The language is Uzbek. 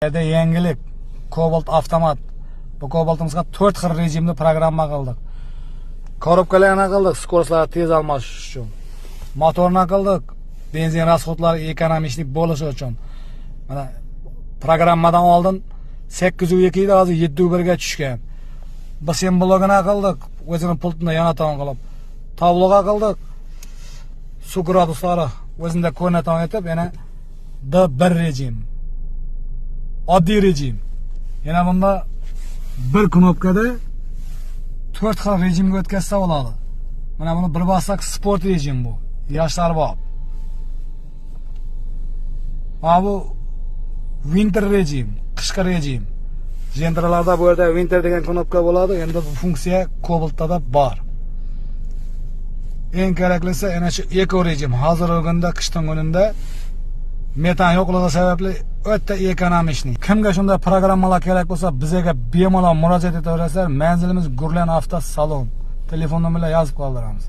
Yangilik Cobalt avtomat. Bu Cobaltimizga 4 xil rejimda programma qildik. Korobkalarni qildik, skorostlarni tez almashish uchun. Motorni qildik, benzin rasxodlari ekonomik bo'lishi uchun. Mana programmadan oldin 802 edi, hozir 701 ga tushgan. Biz ham blogini qildik, o'zini pultini yonatan qilib. Tabloga qildik. Su graduslari o'zida ko'rnatan etib, yana D1 rejim. Oddiy rejim. Yana bunda bir knopkada 4 xil rejimga o'tkazsa bo'ladi. Mana buni bir bossak sport rejim bu. Yoshlar bor. Mana bu winter rejim, qishki rejim. Jentralarda bu yerda winter degan knopka bo'ladi. Endi bu funksiya Cobaltda da bor. Eng keraklisi ana shu eco rejim. Hozirgi kunda qishning kunida metan yo'qligi sababli o'ta ekonomik. Kimga shunday programmalar kerak bo'lsa, bizga bemalol murojaat etaverasizlar. Manzilimiz Gurlan avtosalon. Telefon nomerlarini yozib qoldiramiz.